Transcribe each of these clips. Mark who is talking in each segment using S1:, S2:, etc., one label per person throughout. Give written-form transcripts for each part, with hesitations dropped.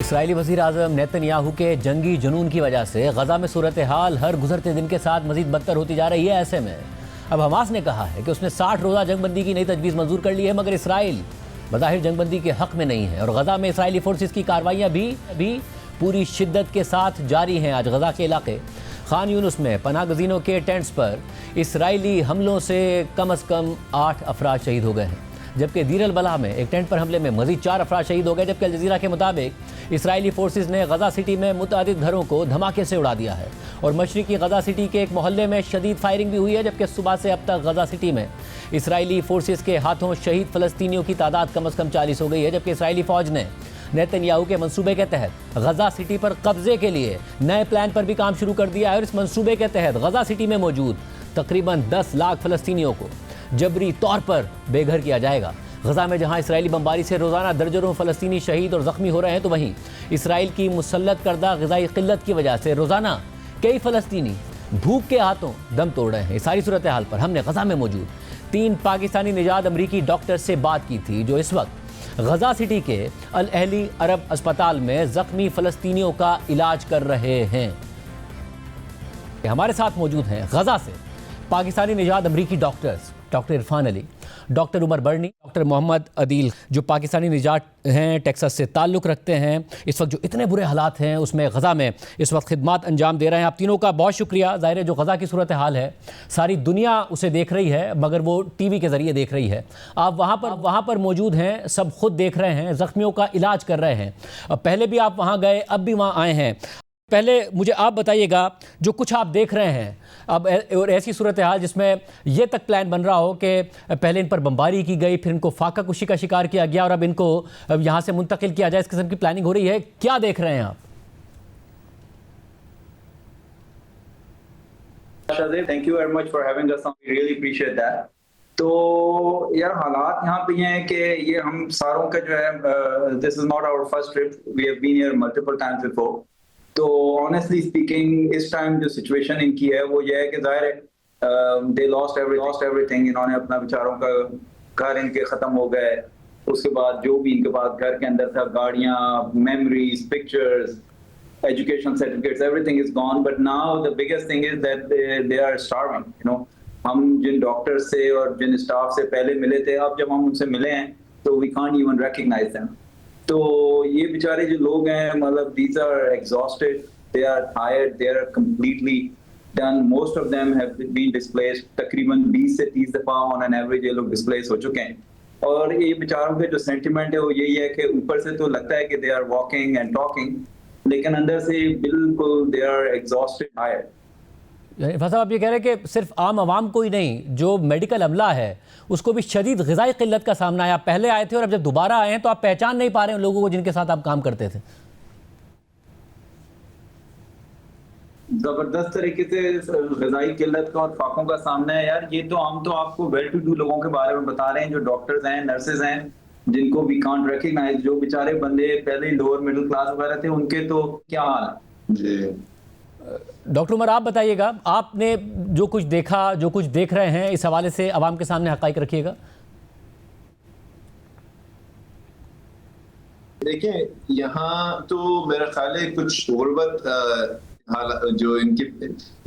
S1: इस्राएली वज़ीर आज़म नेतन्याहू के जंगी जुनून की वजह से गजा में सूरत हाल हर गुजरते दिन के साथ मजीद बदतर होती जा रही है। ऐसे में अब हमास ने कहा है कि उसने 60 रोज़ा जंगबंदी की नई तजवीज़ मंजूर कर ली है, मगर इसराइल बज़ाहिर जंगबंदी के हक़ में नहीं है और गजा में इसराइली फोर्सेस की कार्रवाइयाँ भी पूरी शिद्दत के साथ जारी हैं। आज गजा के इलाके खान यूनुस में पनाह गज़ीनों के टेंट्स पर इसराइली हमलों से कम 8 अफराद शहीद हो गए हैं, जबकि दीर अल बलाह में एक टेंट पर हमले में मजीद 4 अफराद शहीद हो गए। जबकि अल जज़ीरा के मुताबिक इसराइली फोर्सेस ने गजा सिटी में मुतअद्दिद घरों को धमाके से उड़ा दिया है और मशरिकी गजा सिटी के एक मोहल्ले में शदीद फायरिंग भी हुई है। जबकि सुबह से अब तक गजा सिटी में इसराइली फोर्सेस के हाथों शहीद फ़लस्तीनियों की तादाद कम 40 हो गई है। जबकि इसराइली फ़ौज ने नेतन्याहू के मंसूबे के तहत गजा सिटी पर कब्जे के लिए नए प्लान पर भी काम शुरू कर दिया है और इस मंसूबे के तहत गजा सिटी में मौजूद तकरीबन 10 लाख फ़लस्तीनियों को जबरी तौर पर बेघर किया जाएगा। गजा में जहां इसराइली बमबारी से रोज़ाना दर्जनों फ़लस्तीनी शहीद और ज़ख्मी हो रहे हैं, तो वहीं इसराइल की मुसल्लत करदा ग़िज़ाई क़िल्लत की वजह से रोज़ाना कई फ़लस्तीनी भूख के हाथों दम तोड़ रहे हैं। इस सारी सूरत हाल पर हमने गजा में मौजूद 3 पाकिस्तानी निजात अमरीकी डॉक्टर से बात की थी, जो इस वक्त गजा सिटी के अल अहली अरब अस्पताल में ज़ख्मी फ़लस्तीनियों का इलाज कर रहे हैं। हमारे साथ मौजूद हैं गजा से पाकिस्तानी निजात अमरीकी doctors, doctor Irfan Ali, doctor Umar Burney, doctor Mohammad Adeel, जो पाकिस्तानी निजात हैं, टेक्सास से ताल्लुक़ रखते हैं। इस वक्त जो इतने बुरे हालात हैं उसमें गजा में इस वक्त खिदमत अंजाम दे रहे हैं। आप तीनों का बहुत शुक्रिया। ज़ाहिर है जो गजा की सूरत हाल है सारी दुनिया उसे देख रही है, मगर वो टीवी के ज़रिए देख रही है। आप वहाँ पर मौजूद हैं, सब खुद देख रहे हैं, ज़ख्मियों का इलाज कर रहे हैं। पहले भी आप वहाँ गए, अब भी वहाँ आए हैं। पहले मुझे आप बताइएगा जो कुछ आप देख रहे हैं अब, और ऐसी सूरत हाल जिसमें यह तक प्लान बन रहा हो कि पहले इन पर बमबारी की गई, फिर इनको फाका कुशी का शिकार किया गया और अब इनको यहाँ से मुंतकिल किया जाए, इस किस्म की प्लानिंग हो रही है, क्या देख रहे हैं आप?
S2: Thank you very much for having us on. We really appreciate that. तो यार हालात यहाँ पे ये हैं कि ये हम सारों का जो है, this is not our first trip. We have been here multiple times before. तो ऑनेस्टली स्पीकिंग इस टाइम जो सिचुएशन इनकी है वो ये है कि जाहिर है दे लॉस्ट एवरीथिंग। इन्होंने अपना बेचारों का घर इनके ख़त्म हो गए। उसके बाद जो भी इनके पास घर के अंदर था, गाड़ियाँ, memories, pictures, education certificates, everything is gone. But now the biggest thing is that they are starving. You know, हम जिन डॉक्टर से और जिन स्टाफ से पहले मिले थे, अब जब हम उनसे मिले हैं तो we can't even recognize them. तो ये बेचारे जो लोग हैं, मतलब these are exhausted, they are tired, they are completely done. Most of them have been displaced. तकरीबन 20 से 30 दफा on an average ये लोग displaced हो चुके हैं। और ये बेचारों के जो सेंटिमेंट है वो यही है कि ऊपर से तो लगता है कि they are walking and talking, लेकिन अंदर से बिल्कुल they are exhausted, tired.
S1: Irfan साहब, आप ये कह रहे हैं कि सिर्फ आम आवाम को ही नहीं, जो मेडिकल अमला है उसको भी शदीद ग़िज़ाई क़िल्लत का सामना है। आप पहले आए थे और अब जब दोबारा आए हैं तो आप पहचान नहीं पा रहे हैं लोगों को जिनके साथ आप काम करते थे।
S2: जबरदस्त तरीके से ग़िज़ाई क़िल्लत का और फाकों का सामना है यार। ये तो हम तो आपको वेल टू डू लोगों के बारे में बता रहे हैं, जो डॉक्टर्स हैं, नर्सेज हैं, जिनको वी कांट रिकॉग्नाइज। जो बेचारे बंदे पहले लोअर मिडिल क्लास वगैरह थे, उनके तो क्या हाल है जी।
S1: डॉक्टर उमर, आप बताइएगा, आपने जो कुछ देखा, जो कुछ देख रहे हैं, इस हवाले से अवाम के सामने हक़ाइक़ रखिएगा।
S3: देखिए, यहाँ तो मेरा ख्याल है कुछ गुर्बत जो इनके,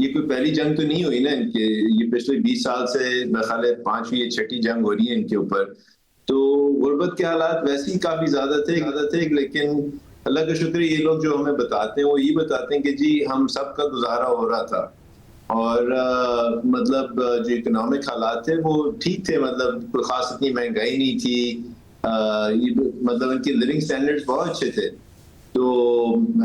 S3: ये कोई पहली जंग तो नहीं हुई ना इनके, ये पिछले 20 साल से मेरा ख्याल है 5वीं या 6ठी जंग हो रही है इनके ऊपर। तो गुर्बत के हालात वैसे ही काफी ज्यादा थे, लेकिन अल्लाह का शुक्र, ये लोग जो हमें बताते हैं वो ये बताते हैं कि जी हम सब का गुजारा हो रहा था और मतलब जो इकोनॉमिक हालात थे वो ठीक थे, मतलब कोई खास इतनी महंगाई नहीं थी, मतलब इनके लिविंग स्टैंडर्ड्स बहुत अच्छे थे। तो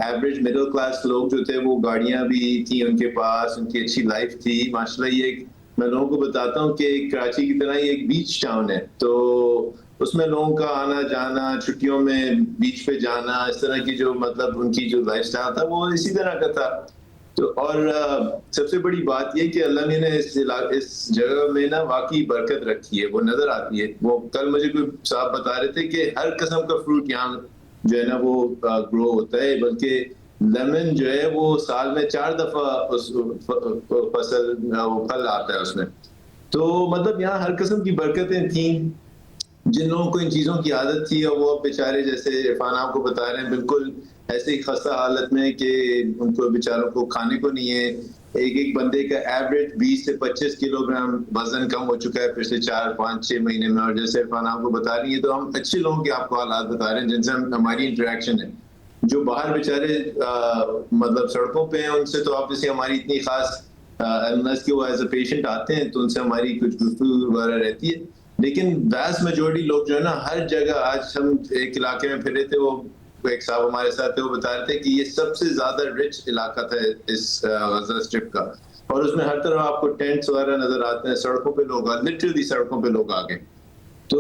S3: एवरेज मिडिल क्लास लोग जो थे वो गाड़ियां भी थी उनके पास, उनकी अच्छी लाइफ थी माशाल्लाह। ये मैं लोगों को बताता हूँ कि कराची की तरह ये एक बीच टाउन है, तो उसमें लोगों का आना जाना, छुट्टियों में बीच पे जाना, इस तरह की जो मतलब उनकी जो लाइफस्टाइल था वो इसी तरह का था। तो और सबसे बड़ी बात ये कि अल्लाह ने इस जगह में ना वाकई बरकत रखी है, वो नजर आती है। वो कल मुझे कोई साहब बता रहे थे कि हर किस्म का फ्रूट यहाँ जो है ना वो ग्रो होता है, बल्कि लेमन जो है वो साल में 4 दफा उस फसल वो फल आता है उसमें। तो मतलब यहाँ हर किस्म की बरकतें थी। जिन लोगों को इन चीज़ों की आदत थी और वो बेचारे, जैसे इरफान आपको बता रहे हैं, बिल्कुल ऐसे ही खस्ता हालत में कि उनको बेचारों को खाने को नहीं है। एक बंदे का एवरेज 20 से 25 किलोग्राम वजन कम हो चुका है पिछले 4-5-6 महीने में। और जैसे इरफान आपको बता रही है, तो हम अच्छे लोगों के आपको हालात बता रहे हैं जिनसे हमारी इंटरेक्शन है। जो बाहर बेचारे मतलब सड़कों पे हैं, उनसे तो ऑब्वियसली हमारी इतनी खास अनलेस कि वो एज अ पेशेंट आते हैं तो उनसे हमारी कुछ गुफ्तगू वगैरह रहती है। लेकिन वैस्ट मेजोरिटी लोग जो है ना, हर जगह, आज हम एक इलाके में फिरे थे, वो एक साहब हमारे साथ थे, वो बता रहे थे कि ये सबसे ज्यादा रिच इलाका था इस गजा स्ट्रिप का। और उसमें हर तरफ आपको टेंट्स वगैरह नजर आते हैं, सड़कों पे लोग, लिटरली सड़कों पे लोग आ गए। तो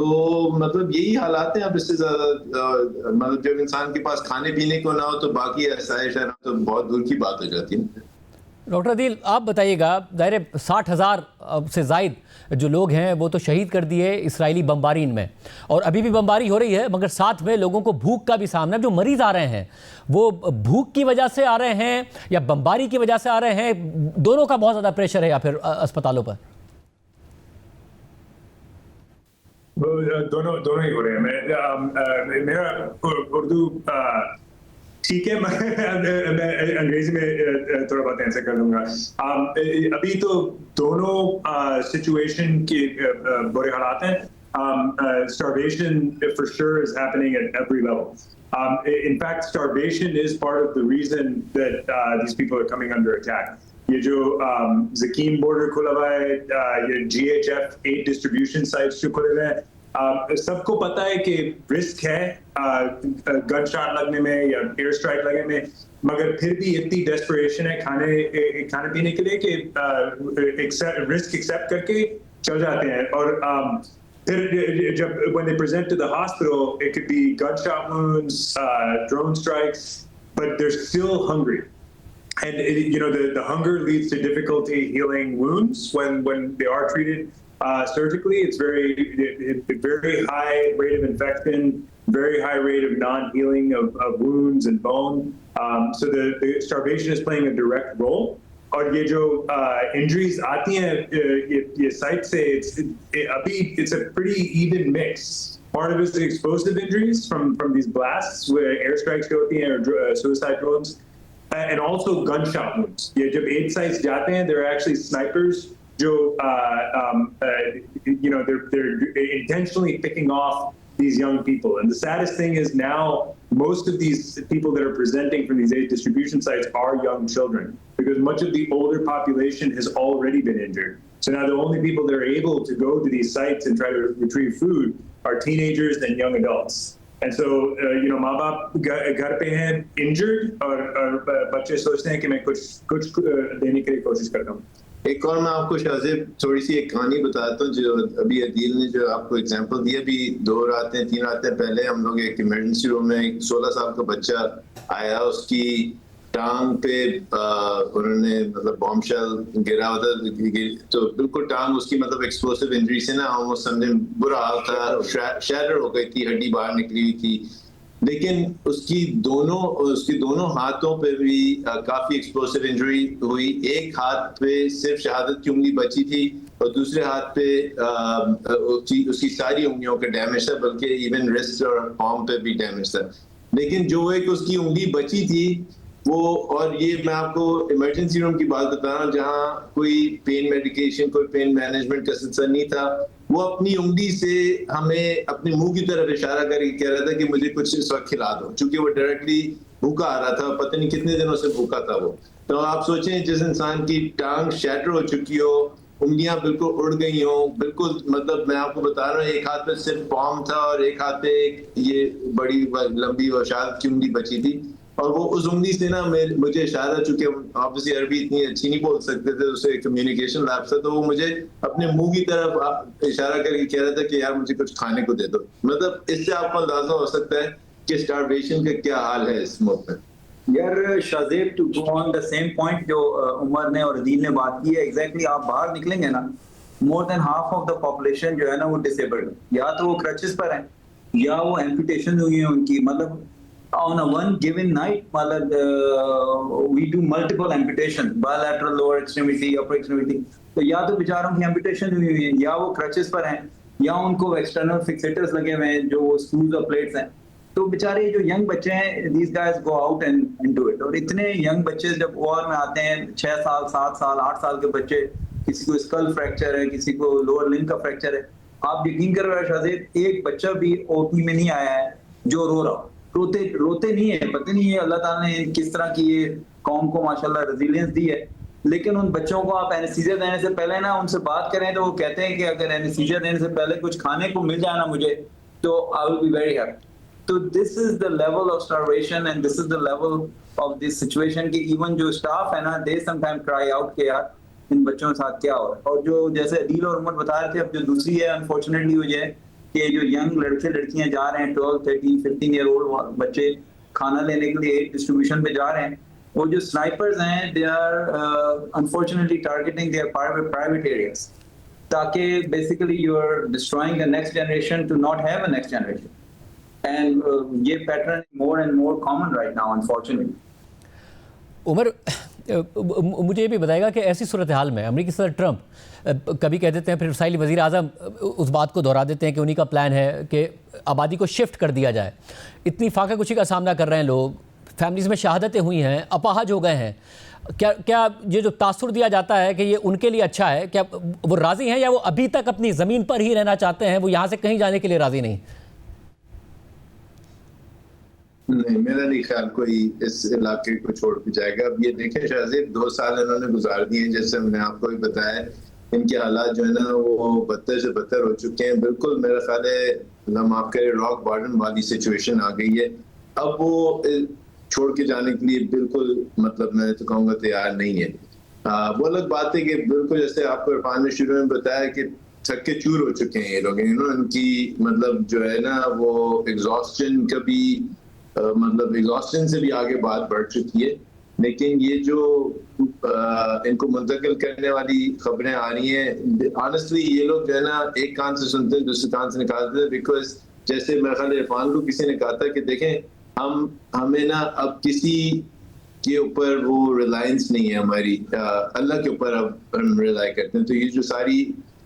S3: मतलब यही हालात हैं। अब इससे ज्यादा मतलब जब इंसान के पास खाने पीने को ना हो तो बाकी आसाइश है तो बहुत दूर की बात हो जाती है।
S1: डॉक्टर अदील, आप बताइएगा, दायरे 60,000 से ज़ायद जो लोग हैं वो तो शहीद कर दिए इसराइली बमबारी में, और अभी भी बमबारी हो रही है, मगर साथ में लोगों को भूख का भी सामना है। जो मरीज आ रहे हैं वो भूख की वजह से आ रहे हैं या बमबारी की वजह से आ रहे हैं? दोनों का बहुत ज़्यादा प्रेशर है या फिर अस्पतालों पर?
S4: दोनों ही हो रहे हैं। मेरा उर्दू ठीक है, मैं अंग्रेजी में थोड़ा बहुत आंसर कर दूंगा। अभी तो दोनों सिचुएशन के बुरे हालात हैं। Starvation for sure is happening at every level. In fact, starvation is part of the reason that these people are coming under attack. ये जो ज़कीम बॉर्डर खुला हुआ है, ये GHF 8 डिस्ट्रीब्यूशन साइट्स जो खुले हुए हैं, सबको पता है कि रिस्क है गन शॉट लगने में या एयर स्ट्राइक लगने में, मगर फिर भी इतनी डेस्परेशन है खाने पीने के लिए कि रिस्क एक्सेप्ट करके चल जाते हैं। और फिर जब when they present to the hospital, it could be gunshot wounds, drone strikes, but they're still hungry. And the hunger leads to difficulty healing wounds when they are treated surgically. It's very high rate of infection, very high rate of non-healing of wounds and bone. So the starvation is playing a direct role. और ये जो injuries आती हैं ये site से, अभी it's a pretty even mix. Part of it is explosive injuries from these blasts where airstrikes होती हैं or suicide drones. And also gunshot wounds. ये जब aid sites जाते हैं, they're actually snipers जो they're intentionally picking off these young people. And the saddest thing is now most of these people that are presenting from these aid distribution sites are young children, because much of the older population has already been injured. So now the only people that are able to go to these sites and try to retrieve food are teenagers and young adults. And so, माँ बाप घर पे हैं injured और बच्चे सोचते हैं कि मैं कुछ देने के लिए कोशिश करता हूँ।
S3: एक और मैं आपको शाहजेब थोड़ी सी एक कहानी बताता हूँ जो अभी अदील ने जो आपको एग्जांपल दिया। अभी 2-3 रातें पहले हम लोग एक इमरजेंसी रूम में एक 16 साल का बच्चा आया, उसकी टांग पे उन्होंने मतलब बॉम्ब शेल गिरा हुआ था, तो बिल्कुल टांग उसकी मतलब एक्सप्लोसिव इंजरी से ना वो समझे बुरा हाल था, शैटर हो गई थी, हड्डी बाहर निकली हुई थी। लेकिन उसकी दोनों हाथों पे भी काफी एक्सप्लोसिव इंजरी हुई। एक हाथ पे सिर्फ शहादत की उंगली बची थी और दूसरे हाथ पे उसकी सारी उंगलियों का डैमेज था, बल्कि इवन रिस्ट और पाम पे भी डैमेज था। लेकिन जो एक उसकी उंगली बची थी वो, और ये मैं आपको इमरजेंसी रूम की बात बता रहा हूँ जहाँ कोई पेन मेडिकेशन, कोई पेन मैनेजमेंट का सिलसिला नहीं था, वो अपनी उंगली से हमें अपने मुंह की तरफ इशारा करके कह रहा था कि मुझे कुछ इस वक्त खिला दो, क्योंकि वो डायरेक्टली भूखा आ रहा था, पता नहीं कितने दिनों से भूखा था वो। तो आप सोचें जिस इंसान की टांग शैटर हो चुकी हो, उंगलियां बिल्कुल उड़ गई हो, बिल्कुल मतलब मैं आपको बता रहा हूँ एक हाथ पे सिर्फ पाम था और एक हाथ पे ये बड़ी लंबी और शहादत की उंगली बची थी, और वो उस उंगली से ना मुझे इशारा, चूंकि ऑब्वियसली अरबी इतनी अच्छी नहीं बोल सकते थे, उसे कम्युनिकेशन लैप्स था, तो वो मुझे अपने मुंह की तरफ इशारा करके कह रहा था कि यार मुझे कुछ खाने को दे दो। मतलब इससे आपको अंदाजा हो सकता है कि स्टारवेशन का क्या हाल है इस मुल्क में।
S2: यार Shahzeb, to go on the same point जो उमर ने और अदील ने बात की है, एग्जैक्टली आप बाहर निकलेंगे ना, more than half of the population जो है ना वो डिसेबल्ड, या तो वो क्रचेस पर है या वो एम्पुटेशन हुई है उनकी। मतलब on a one given night, we do multiple amputation, bilateral lower extremity, upper extremity. तो या तो बेचारों की amputation हुई है, या वो crutches पर हैं, या उनको external fixators लगे हुए हैं जो screws और plates हैं। तो बेचारे जो यंग बच्चे हैं, these guys go out and do it। और इतने यंग बच्चे जब OR में आते हैं, 6 साल 7 साल 8 साल के बच्चे, किसी को स्कल फ्रैक्चर है, किसी को लोअर लिम्ब का फ्रैक्चर है, आप यकीन करो शाजिद, एक बच्चा भी OP में नहीं आया है जो रो रहा, रोते नहीं है। पता नहीं है अल्लाह ताला ने किस तरह की ये कौम को माशाल्लाह रेजिलियंस दी है। लेकिन उन बच्चों को आप एनेस्थीसिया देने से पहले ना उनसे बात करें तो वो कहते हैं कि अगर एनेस्थीसिया देने से पहले कुछ खाने को मिल जाए ना मुझे, तो I will be very happy. तो this is the level of starvation and this is the level of this situation कि इवन जो स्टाफ है ना, दे समटाइम क्राई आउट के यार इन बच्चों के साथ क्या हो रहा है। और जो जैसे अदील और उमर बता रहे थे, अब जो दूसरी है अनफॉर्चुनेटली वो है कि जो यंग लड़के लड़कियां जा रहे हैं 12, 13, 15 ईयर ओल्ड बच्चे खाना लेने के लिए डिस्ट्रीब्यूशन पे जा रहे हैं, वो जो स्नाइपर्स हैं they are unfortunately targeting their private areas, ताकि basically you are destroying the next generation to not have a next generation. And ये pattern more and more common right now unfortunately.
S1: Umar, मुझे ये भी बताएगा कि ऐसी सूरत हाल में अमेरिकी सदर ट्रंप कभी कह देते हैं, फिर इसराइली वज़ीर आज़म उस बात को दोहरा देते हैं कि उन्हीं का प्लान है कि आबादी को शिफ्ट कर दिया जाए। इतनी फाका कुशी का सामना कर रहे हैं लोग, फैमिलीज़ में शहादतें हुई हैं, अपाहज हो गए हैं। क्या ये जो तासुर दिया जाता है कि ये उनके लिए अच्छा है, क्या वो राज़ी हैं या वो अभी तक अपनी ज़मीन पर ही रहना चाहते हैं, वो यहाँ से कहीं जाने के लिए राज़ी नहीं?
S3: नहीं, मेरा नहीं ख्याल कोई इस इलाके को छोड़ के जाएगा। अब ये देखें शाजिद, 2 साल इन्होंने गुजार दिए, जैसे हमने आपको भी बताया, इनके हालात जो है ना वो बदतर से बदतर हो चुके हैं। बिल्कुल मेरा ख्याल है हम आपके रॉक बॉटम वाली सिचुएशन आ गई है। अब वो छोड़ के जाने के लिए बिल्कुल मतलब मैं तो कहूँगा तैयार नहीं है। वो अलग बात है कि बिल्कुल जैसे आपको इरफान ने शुरू में बताया कि थक के चूर हो चुके हैं ये लोग, इनकी मतलब जो है ना वो एग्जॉस्शन का भी मतलब एग्जॉस्शन से भी आगे बात बढ़ चुकी है। लेकिन ये जो इनको मुंतकिल करने वाली खबरें आ रही हैं, ऑनेस्टली ये लोग जो है ना एक कान से सुनते हैं दूसरे कान से निकालते हैं। बिकॉज जैसे मेरे ख्याल इरफान को किसी ने कहा था कि देखें हमें ना अब किसी के ऊपर वो रिलायंस नहीं है हमारी, अल्लाह के ऊपर अब हम रिलाई करते हैं। तो ये जो सारी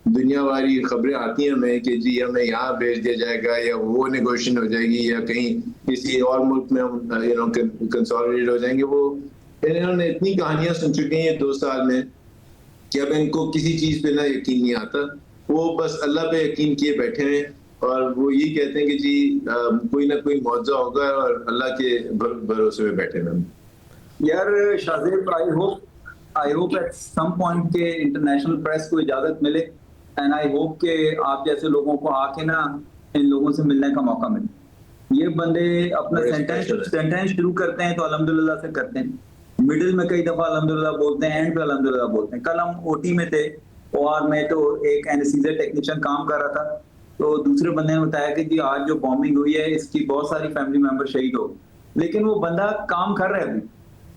S3: दुनिया वाली खबरें आती हैं हमें कि जी हमें यहाँ भेज दिया जाएगा या वो नेगोशिएशन हो जाएगी या कहीं किसी और मुल्क में हम कंसोलिडेट हो जाएंगे, वो इन्होंने इतनी कहानियां सुन चुके हैं ये 2 साल में कि अब इनको किसी चीज पे ना यकीन नहीं आता। वो बस अल्लाह पे यकीन किए बैठे हैं और वो यही कहते हैं कि जी कोई ना कोई मौजूदा होगा और अल्लाह के भरोसे पे बैठे हैं।
S2: यार Shajid, I hope at some point के इंटरनेशनल प्रेस को इजाजत मिले एंड आई होप के आप जैसे लोगों को आके ना इन लोगों से मिलने का मौका मिले। ये बंदे अपना सेंटेंस शुरू करते हैं तो अल्हम्दुलिल्लाह से करते हैं, मिडिल में कई दफा अल्हम्दुलिल्लाह बोलते हैं, एंड पे अल्हम्दुलिल्लाह बोलते हैं। कल हम ओटी में थे, OR में, तो एक एनेस्थीसिया टेक्नीशियन काम कर रहा था, तो दूसरे बंदे ने बताया कि जी आज जो बॉम्बिंग हुई है इसकी बहुत सारी फैमिली मेंबर शहीद हो, लेकिन वो बंदा काम कर रहा है अभी।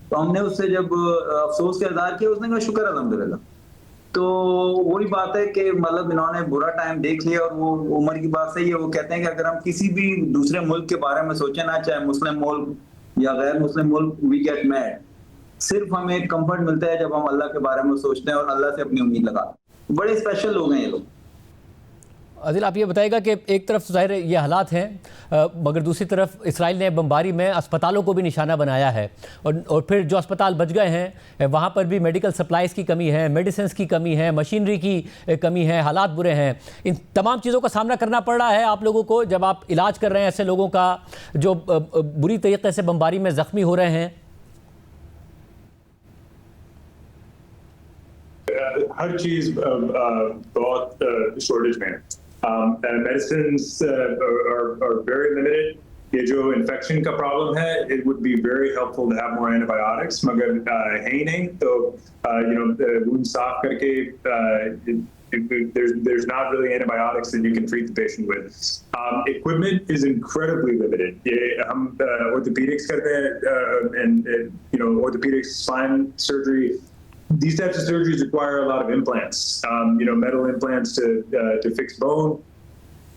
S2: तो हमने उससे जब अफसोस का इज़हार किया, उसने कहा शुक्र अल्हम्दुलिल्लाह। तो वही बात है कि मतलब इन्होंने बुरा टाइम देख लिया और वो उम्र की बात सही है। वो कहते हैं कि अगर हम किसी भी दूसरे मुल्क के बारे में सोचें ना, चाहे मुस्लिम मुल्क या गैर मुस्लिम मुल्क, वी गेट मैड। सिर्फ हमें एक कंफर्ट मिलता है जब हम अल्लाह के बारे में सोचते हैं और अल्लाह से अपनी उम्मीद लगाते हैं। बड़े स्पेशल लोग हैं ये लोग।
S1: आदिल, आप ये बताएगा कि एक तरफ ज़ाहिर ये हालात हैं मगर दूसरी तरफ इसराइल ने बमबारी में अस्पतालों को भी निशाना बनाया है और फिर जो अस्पताल बच गए हैं वहाँ पर भी मेडिकल सप्लाइज़ की कमी है, मेडिसिन की कमी है, मशीनरी की कमी है, हालात बुरे हैं। इन तमाम चीज़ों का सामना करना पड़ रहा है आप लोगों को जब आप इलाज कर रहे हैं ऐसे लोगों का जो बुरी तरीके से बमबारी में ज़ख्मी हो रहे हैं।
S4: हर चीज बहुत शॉर्टेज में, medicines are very limited. ये जो इन्फेक्शन का प्रॉब्लम है, it would be very helpful to have more antibiotics, मगर है ही नहीं। तो wound साफ करके there's not really antibiotics that you can treat the patient with. Equipment is incredibly limited. ये हम orthopedics करते हैं and orthopedics, spine surgery. These types of surgeries require a lot of implants, metal implants to fix bone.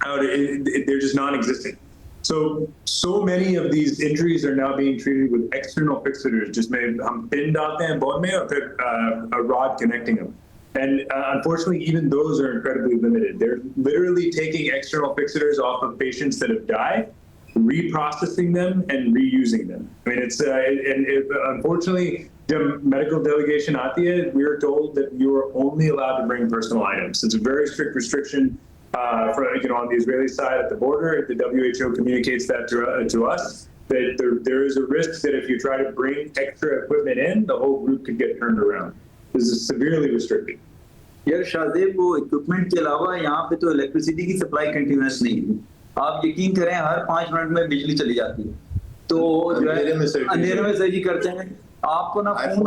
S4: They're just non-existent. So many of these injuries are now being treated with external fixators. Just हम pin डालते हैं bone में और फिर a rod connecting them. And unfortunately, even those are incredibly limited. They're literally taking external fixators off of patients that have died, reprocessing them and reusing them. I mean, unfortunately, the medical delegation आती है, we are told that you are only allowed to bring personal items. It's a very strict restriction on the Israeli side at the border. The WHO communicates that to us, that there is a risk that if you try to bring extra equipment in, the whole group could get turned around. This is severely restricted.
S2: यार शाहजेब, वो equipment के अलावा यहाँ पे तो electricity की supply continuous नहीं है। आप यकीन करें, हर 5 मिनट में बिजली चली जाती है। तो जो है अंधेरे में सर्जी करते हैं। आपको ना फोन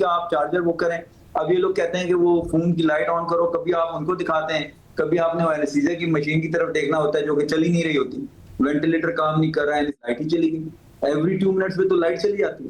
S2: का आप चार्जर वो करें। अब ये लोग कहते हैं कि वो फोन की लाइट ऑन करो, कभी आप उनको दिखाते हैं, कभी आपने एनेस्थीसिया की मशीन की तरफ देखना होता है जो कि चल ही नहीं रही होती, वेंटिलेटर काम नहीं कर रहा है, लाइट ही चली गई। एवरी 2 मिनट्स पे तो लाइट चली जाती है।